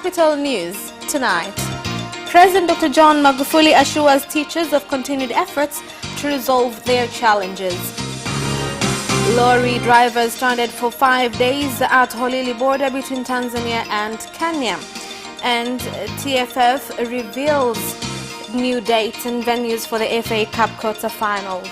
Capital News tonight. President Dr. John Magufuli assures teachers of continued efforts to resolve their challenges. Lorry drivers stranded for 5 days at Holili border between Tanzania and Kenya. And TFF reveals new dates and venues for the FA Cup quarter-finals.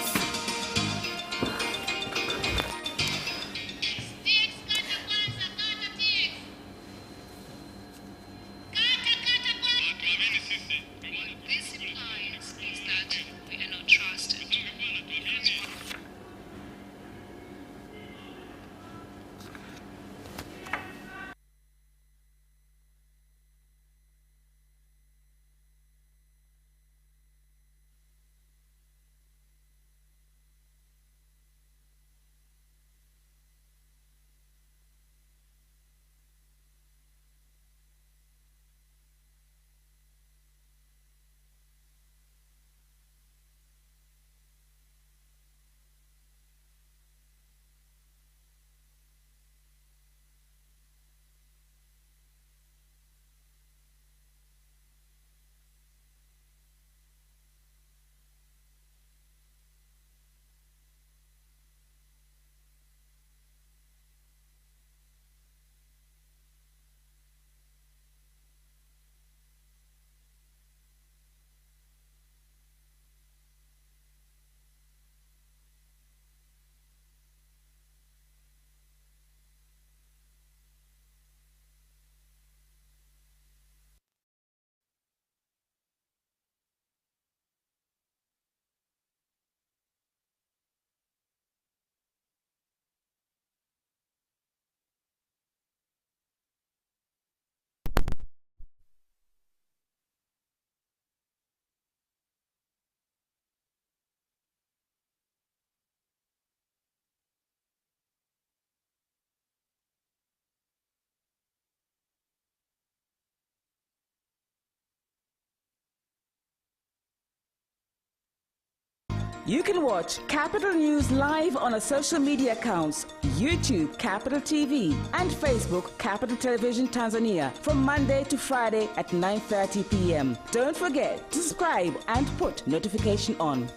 You can watch Capital News live on our social media accounts, YouTube Capital TV and Facebook Capital Television Tanzania from Monday to Friday at 9:30 p.m. Don't forget to subscribe and put notification on.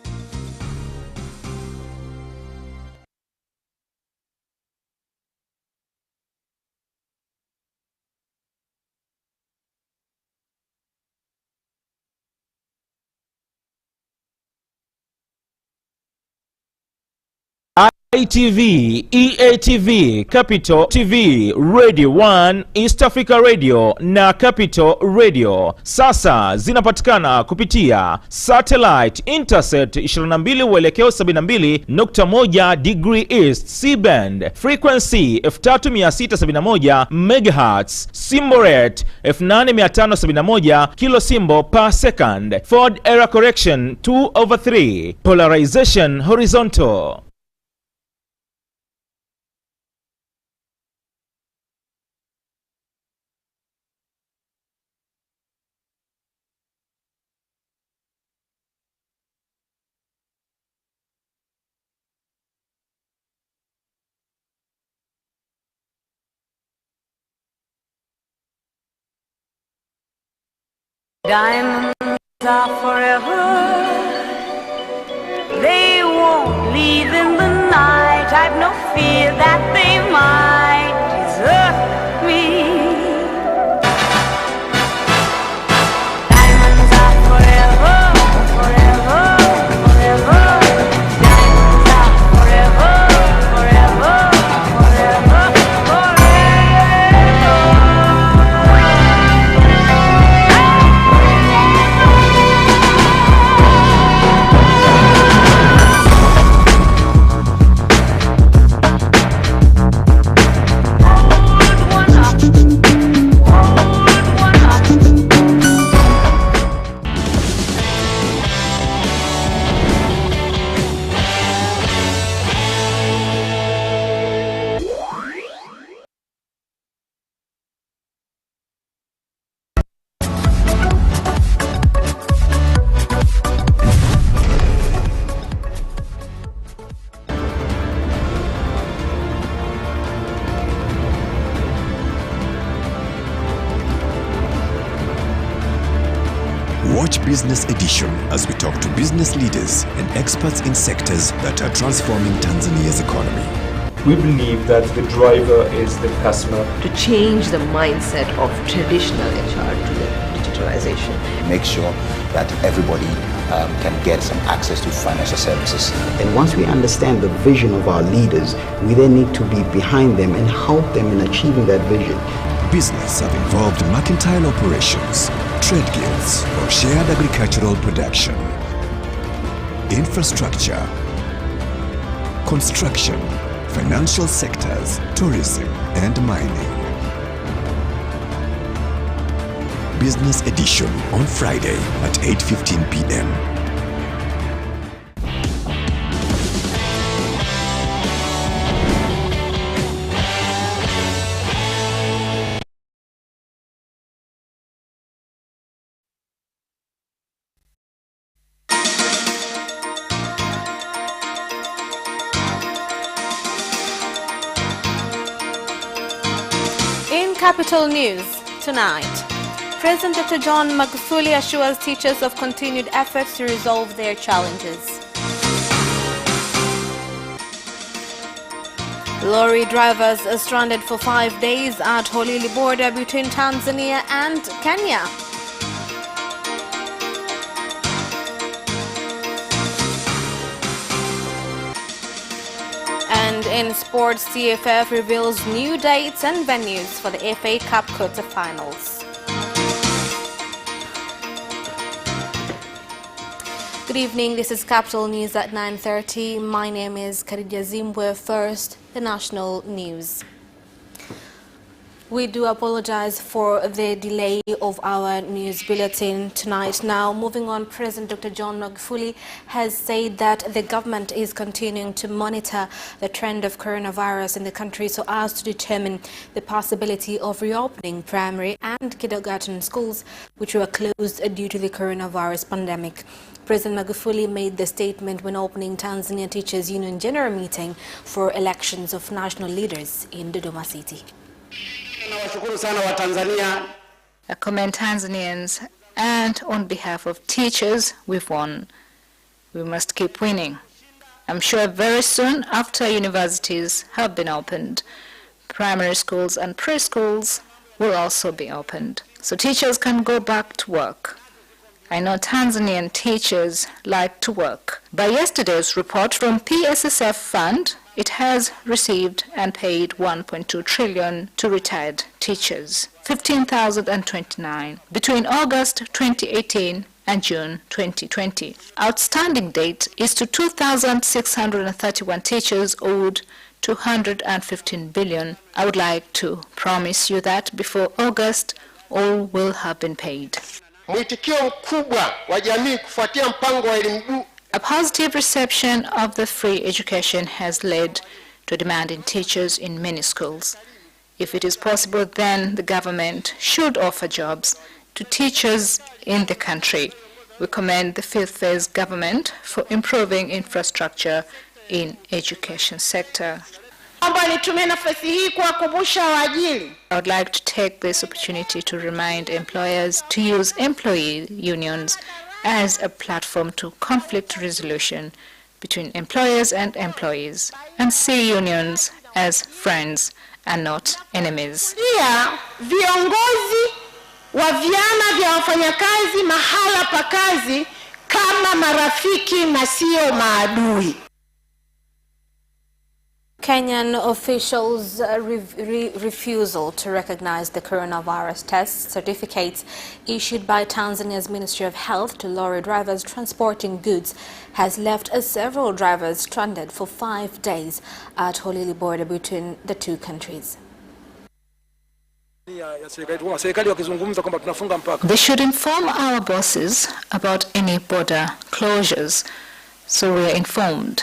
ITV, EATV, Capital TV, Radio 1, East Africa Radio na Capital Radio sasa zinapatikana kupitia satellite Interset 22 uelekeo 72.1 degree East C-band, frequency 3671 MHz, symbol rate 8571 kilosymbol per second, forward error correction 2/3, polarization horizontal. Diamonds are forever, they won't leave in the night. I've no fear that they might desert me. Diamonds are forever, forever, forever. Diamonds are forever, forever, forever, forever. Watch Business Edition as we talk to business leaders and experts in sectors that are transforming Tanzania's economy. We believe that the driver is the customer. To change the mindset of traditional HR to the digitalization. Make sure that everybody can get some access to financial services. And once we understand the vision of our leaders, we then need to be behind them and help them in achieving that vision. Business have involved mercantile operations, trade guilds, or shared agricultural production. Infrastructure, construction, financial sectors, tourism, and mining. Business Edition on Friday at 8:15 p.m. In Capital News tonight, President Dr. John Magufuli assures teachers of continued efforts to resolve their challenges. Lorry drivers are stranded for 5 days at Holili border between Tanzania and Kenya. And in sports, TFF reveals new dates and venues for the FA Cup quarter-finals. Good evening, this is Capital News at 9:30. My name is Khadija Zimbwe. First, the national news. We do apologize for the delay of our news bulletin tonight. Now, moving on, President Dr. John Magufuli has said that the government is continuing to monitor the trend of coronavirus in the country so as to determine the possibility of reopening primary and kindergarten schools, which were closed due to the coronavirus pandemic. President Magufuli made the statement when opening Tanzania Teachers Union General Meeting for elections of national leaders in Dodoma City. I commend Tanzanians, and on behalf of teachers, we've won. We must keep winning. I'm sure very soon, after universities have been opened, primary schools and preschools will also be opened, so teachers can go back to work. I know Tanzanian teachers like to work. By yesterday's report from PSSF Fund, it has received and paid 1.2 trillion to retired teachers, 15,029, between August 2018 and June 2020. Outstanding debt is to 2,631 teachers owed 215 billion. I would like to promise you that before August, all will have been paid. A positive reception of the free education has led to demand in teachers in many schools. If it is possible, then the government should offer jobs to teachers in the country. We commend the fifth phase government for improving infrastructure in education sector. I would like to take this opportunity to remind employers to use employee unions as a platform to conflict resolution between employers and employees, and see unions as friends and not enemies. Viongozi wa vyama vya wafanyakazi mahala pa kazi kama marafiki na sio maadui. Kenyan officials' refusal to recognize the coronavirus test certificates issued by Tanzania's Ministry of Health to lorry drivers transporting goods has left several drivers stranded for 5 days at Holili border between the two countries. They should inform our bosses about any border closures, so we are informed.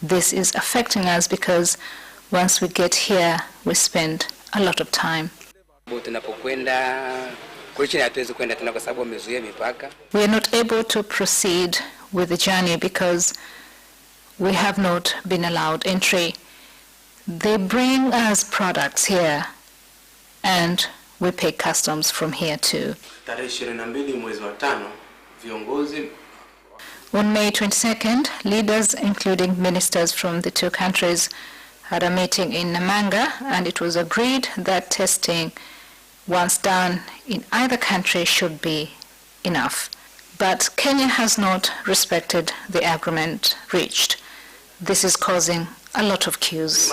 This is affecting us because once we get here, we spend a lot of time. We are not able to proceed with the journey because we have not been allowed entry. They bring us products here and we pay customs from here too. On May 22nd, leaders, including ministers from the two countries, had a meeting in Namanga, and it was agreed that testing, once done in either country, should be enough. But Kenya has not respected the agreement reached. This is causing a lot of queues.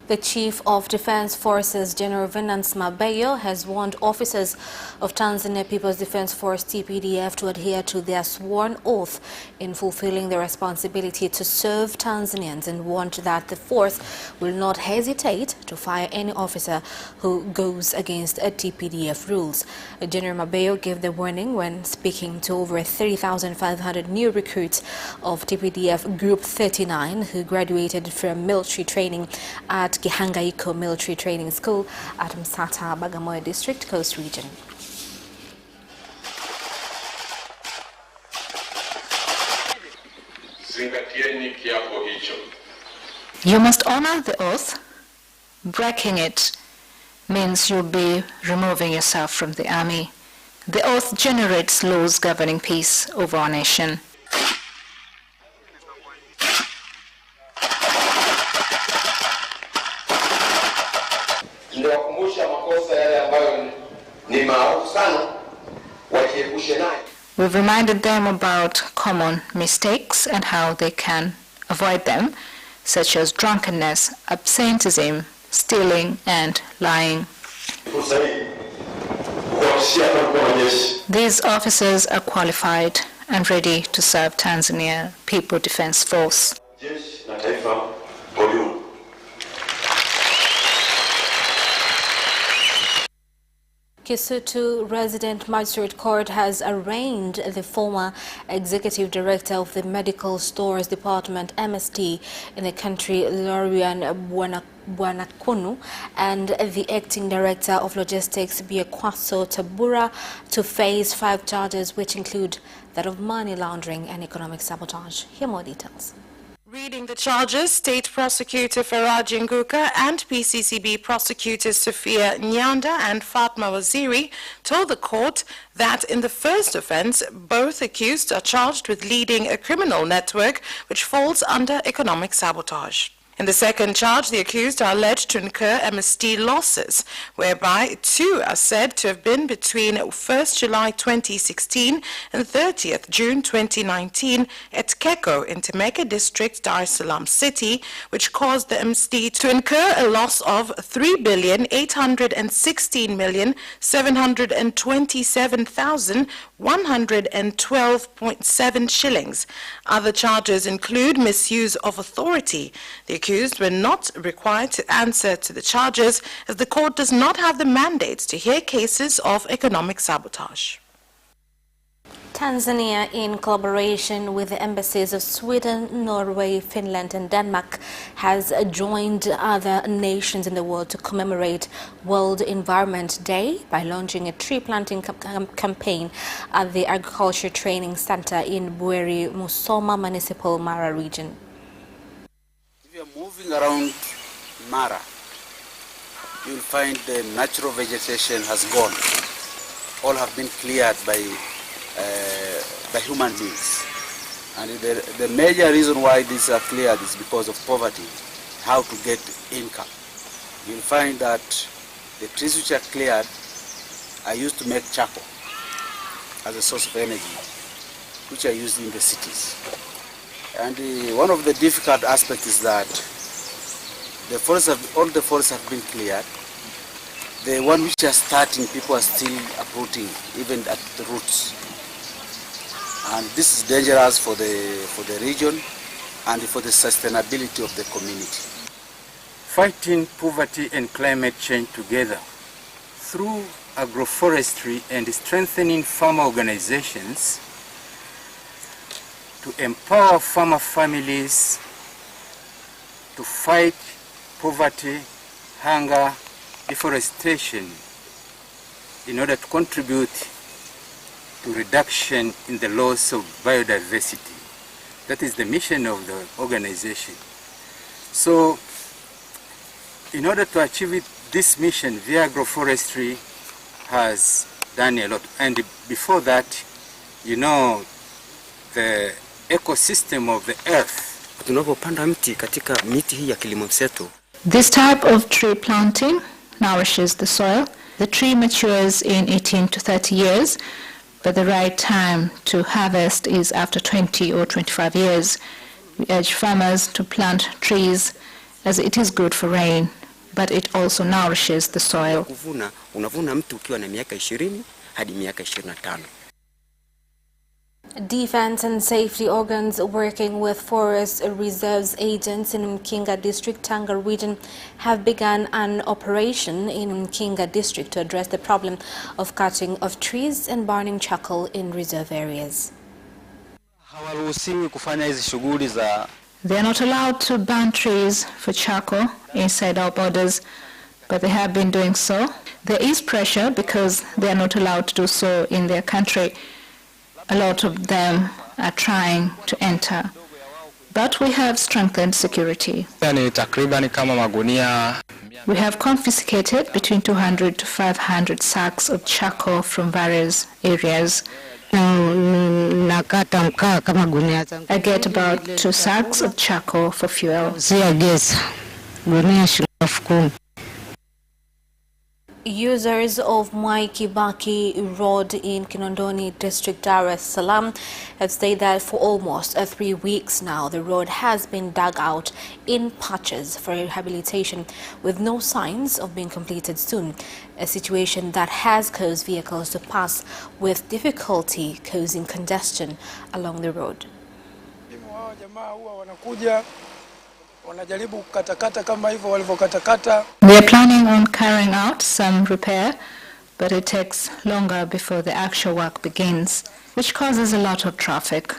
The Chief of Defense Forces, General Venance Mabeyo, has warned officers of Tanzania People's Defense Force TPDF to adhere to their sworn oath in fulfilling their responsibility to serve Tanzanians, and warned that the force will not hesitate to fire any officer who goes against TPDF rules. General Mabeyo gave the warning when speaking to over 3,500 new recruits of TPDF Group 39 who graduated from military training at Gihangaiko Military Training School at Msata, Bagamoyo District, Coast Region. You must honor the oath. Breaking it means you'll be removing yourself from the army. The oath generates laws governing peace over our nation. We've reminded them about common mistakes and how they can avoid them, such as drunkenness, absenteeism, stealing, and lying. These officers are qualified and ready to serve Tanzania People Defense Force. Kisutu Resident Magistrate Court has arraigned the former Executive Director of the Medical Stores Department, MSD, in the country, Lorian Bwanakunu, and the Acting Director of Logistics, Biekwaso Tabura, to face 5 charges, which include that of money laundering and economic sabotage. Here are more details. Reading the charges, State Prosecutor Faraji Nguka and PCCB Prosecutors Sophia Nyanda and Fatma Waziri told the court that in the first offense, both accused are charged with leading a criminal network which falls under economic sabotage. In the second charge, the accused are alleged to incur MSD losses, whereby 2 are said to have been between 1st July 2016 and 30th June 2019 at Keko in Temeke District, Dar es Salaam City, which caused the MSD to incur a loss of 3,816,727,112.7 shillings. Other charges include misuse of authority. The accused were not required to answer to the charges, as the court does not have the mandate to hear cases of economic sabotage. Tanzania, in collaboration with the embassies of Sweden, Norway, Finland and Denmark, has joined other nations in the world to commemorate World Environment Day by launching a tree planting campaign at the Agriculture Training Center in Bweri, Musoma Municipal, Mara region. If you are moving around Mara, you will find the natural vegetation has gone. All have been cleared by human beings. And the major reason why these are cleared is because of poverty, how to get income. You'll find that the trees which are cleared are used to make charcoal as a source of energy, which are used in the cities. And one of the difficult aspects is that all the forests have been cleared. The one which are starting, people are still uprooting, even at the roots. And this is dangerous for the region and for the sustainability of the community. Fighting poverty and climate change together through agroforestry and strengthening farmer organizations to empower farmer families to fight poverty, hunger, deforestation in order to contribute to reduction in the loss of biodiversity. That is the mission of the organization. So, in order to achieve this mission via agroforestry, has done a lot. And before that, you know, the ecosystem of the earth. This type of tree planting nourishes the soil. The tree matures in 18 to 30 years, but the right time to harvest is after 20 or 25 years. We urge farmers to plant trees as it is good for rain, but it also nourishes the soil. Defense and safety organs working with Forest Reserves agents in Mkinga District, Tanga region, have begun an operation in Mkinga District to address the problem of cutting of trees and burning charcoal in reserve areas. They are not allowed to burn trees for charcoal inside our borders, but they have been doing so. There is pressure because they are not allowed to do so in their country. A lot of them are trying to enter, but we have strengthened security. We have confiscated between 200 to 500 sacks of charcoal from various areas. I get about 2 sacks of charcoal for fuel. Users of Mwai-Kibaki Road in Kinondoni District, Dar es Salaam, have said that for almost 3 weeks now, the road has been dug out in patches for rehabilitation with no signs of being completed soon, a situation that has caused vehicles to pass with difficulty, causing congestion along the road. They are planning on carrying out some repair, but it takes longer before the actual work begins, which causes a lot of traffic.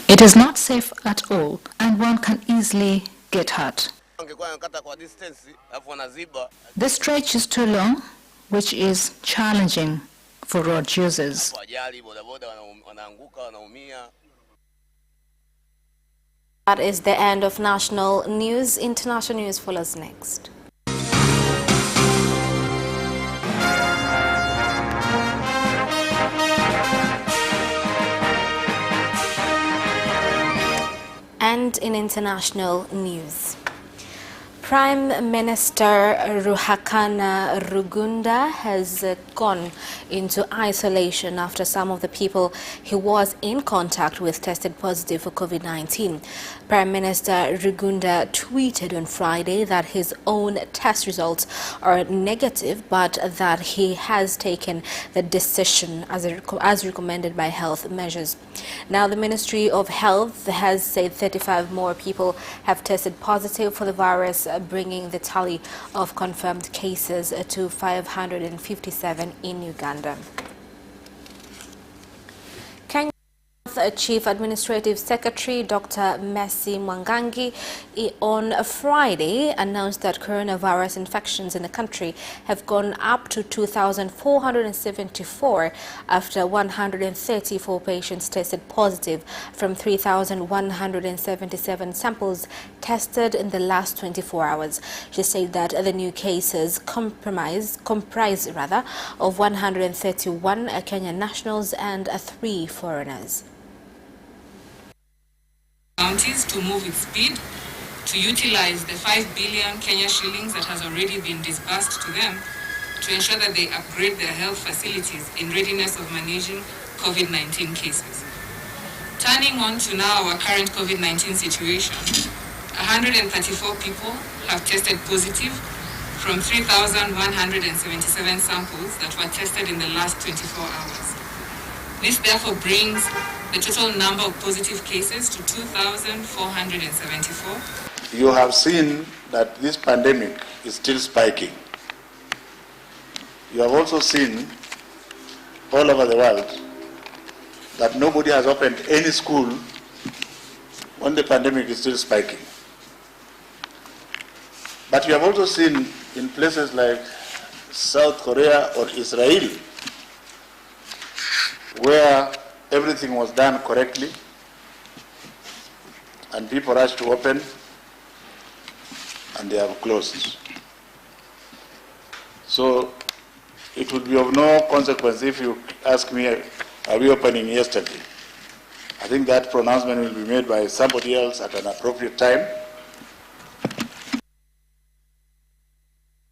It is not safe at all, and one can easily get hurt. The stretch is too long, which is challenging for road users. That is the end of national news. International news follows next. And in international news, Prime Minister Ruhakana Rugunda has gone into isolation after some of the people he was in contact with tested positive for COVID-19. Prime Minister Rugunda tweeted on Friday that his own test results are negative, but that he has taken the decision as recommended by health measures. Now, the Ministry of Health has said 35 more people have tested positive for the virus, bringing the tally of confirmed cases to 557 in Uganda. Chief Administrative Secretary Dr. Messi Mwangangi on Friday announced that coronavirus infections in the country have gone up to 2,474 after 134 patients tested positive from 3,177 samples tested in the last 24 hours. She said that the new cases comprise of 131 Kenyan nationals and 3 foreigners. Counties to move with speed to utilize the 5 billion Kenya shillings that has already been disbursed to them to ensure that they upgrade their health facilities in readiness of managing COVID-19 cases. Turning on to now our current COVID-19 situation, 134 people have tested positive from 3,177 samples that were tested in the last 24 hours. This therefore brings the total number of positive cases to 2,474. You have seen that this pandemic is still spiking. You have also seen all over the world that nobody has opened any school when the pandemic is still spiking. But you have also seen in places like South Korea or Israel, where everything was done correctly and people rushed to open and they have closed. So it would be of no consequence if you ask me, are we opening yesterday? I think that pronouncement will be made by somebody else at an appropriate time.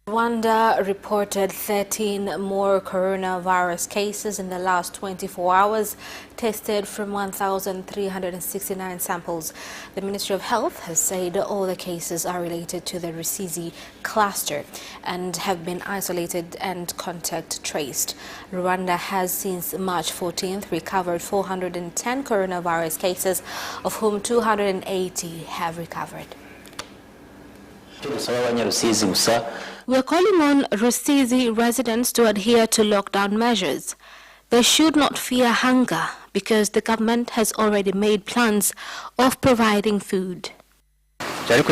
Rwanda reported 13 more coronavirus cases in the last 24 hours, tested from 1,369 samples. The Ministry of Health has said all the cases are related to the Rusizi cluster and have been isolated and contact traced. Rwanda has since March 14th recovered 410 coronavirus cases, of whom 280 have recovered. We are calling on Rusizi residents to adhere to lockdown measures. They should not fear hunger because the government has already made plans of providing food. If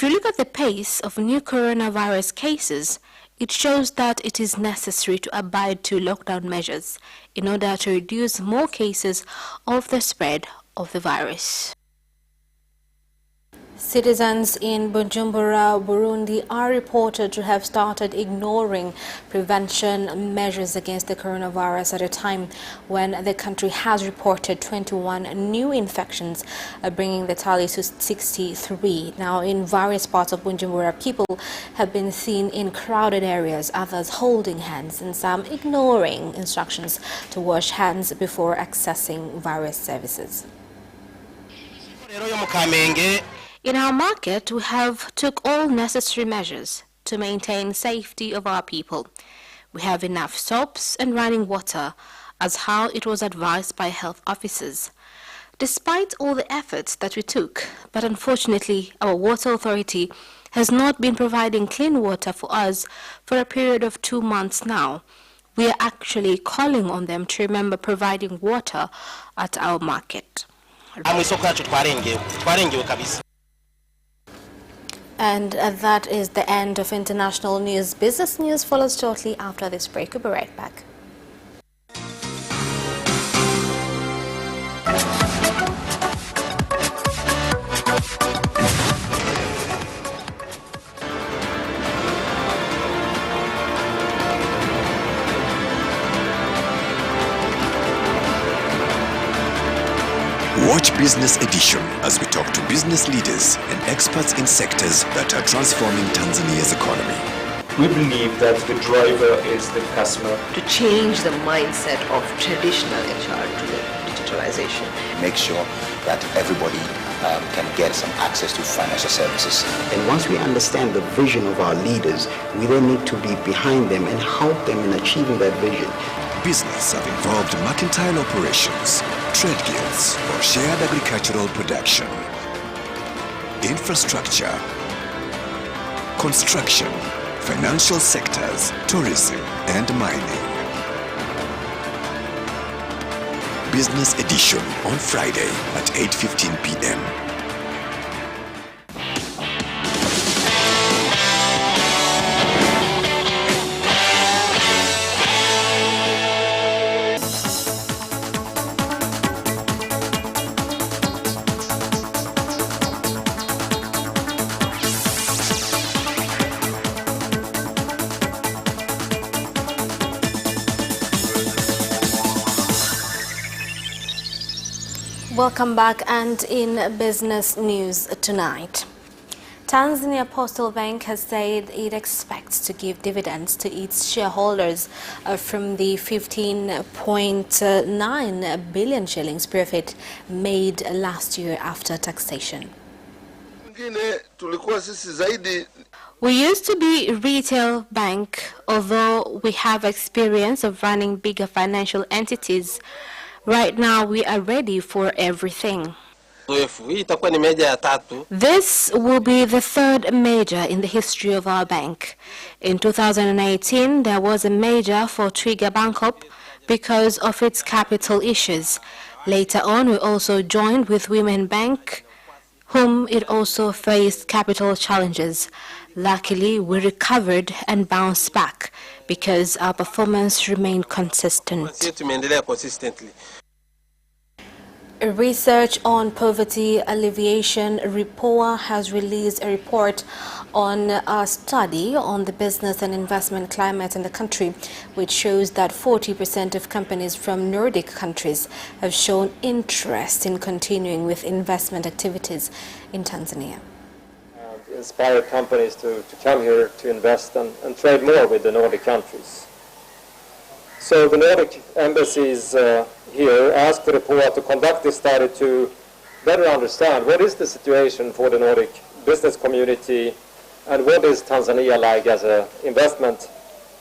you look at the pace of new coronavirus cases, it shows that it is necessary to abide to lockdown measures in order to reduce more cases of the spread of the virus. Citizens in Bujumbura, Burundi are reported to have started ignoring prevention measures against the coronavirus at a time when the country has reported 21 new infections, bringing the tally to 63. Now, in various parts of Bujumbura, people have been seen in crowded areas, others holding hands and some ignoring instructions to wash hands before accessing various services. In our market, we have took all necessary measures to maintain safety of our people. We have enough soaps and running water, as how it was advised by health officers. Despite all the efforts that we took, but unfortunately our water authority has not been providing clean water for us for a period of 2 months now. We are actually calling on them to remember providing water at our market. And that is the end of international news. Business news follows shortly after this break. We'll be right back. Watch Business Edition as we talk to business leaders and experts in sectors that are transforming Tanzania's economy. We believe that the driver is the customer. To change the mindset of traditional HR to the digitalization. Make sure that everybody can get some access to financial services. And once we understand the vision of our leaders, we then need to be behind them and help them in achieving that vision. Business have involved mercantile operations, trade guilds, or shared agricultural production, infrastructure, construction, financial sectors, tourism, and mining. Business Edition on Friday at 8:15 p.m. Welcome back, and in business news tonight, Tanzania Postal Bank has said it expects to give dividends to its shareholders from the 15.9 billion shillings profit made last year after taxation. We used to be a retail bank, although we have experience of running bigger financial entities. Right now, we are ready for everything. This will be the third major in the history of our bank. In 2018, there was a major for Twiga Bancorp because of its capital issues. Later on, we also joined with Women Bank, whom it also faced capital challenges. Luckily, we recovered and bounced back because our performance remained consistent. Research on Poverty Alleviation (RWANDA) has released a report on a study on the business and investment climate in the country, which shows that 40% of companies from Nordic countries have shown interest in continuing with investment activities in Tanzania. Inspire companies to come here to invest and trade more with the Nordic countries. So the Nordic embassies here asked the report to conduct this study to better understand what is the situation for the Nordic business community and what is Tanzania like as an investment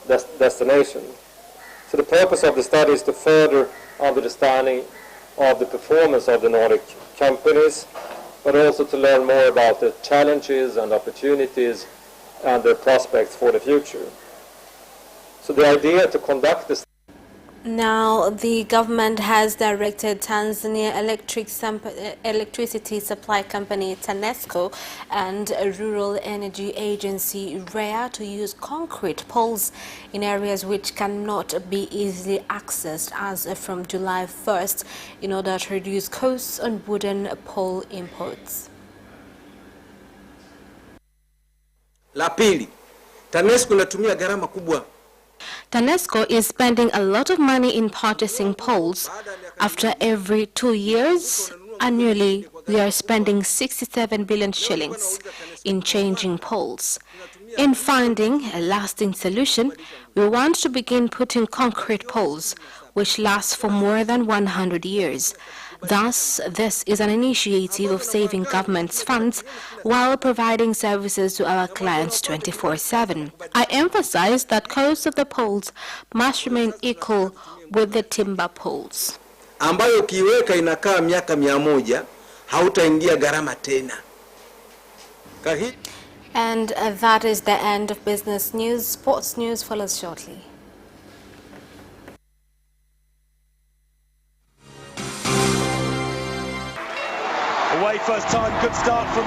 destination. So the purpose of the study is to further understanding of the performance of the Nordic companies, but also to learn more about the challenges and opportunities and their prospects for the future. So the idea to conduct this. Now, the government has directed Tanzania Electricity Supply Company TANESCO and Rural Energy Agency REA to use concrete poles in areas which cannot be easily accessed as from July 1st in order to reduce costs on wooden pole imports. La pili, TANESCO inatumia gharama kubwa. TANESCO is spending a lot of money in purchasing poles. After every 2 years, annually, we are spending 67 billion shillings in changing poles. In finding a lasting solution, we want to begin putting concrete poles, which last for more than 100 years. Thus, this is an initiative of saving government's funds while providing services to our clients 24/7. I emphasize that cost of the poles must remain equal with the timber poles. Ambayo ukiweka inakaa miaka 100, hautaingia gharama tena. And that is the end of business news. Sports news follows shortly. Away first time, good start from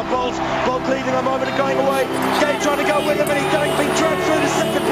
Bolt. Bolt leading a moment of going away. Gay trying to go with him, and he's being dragged through the second.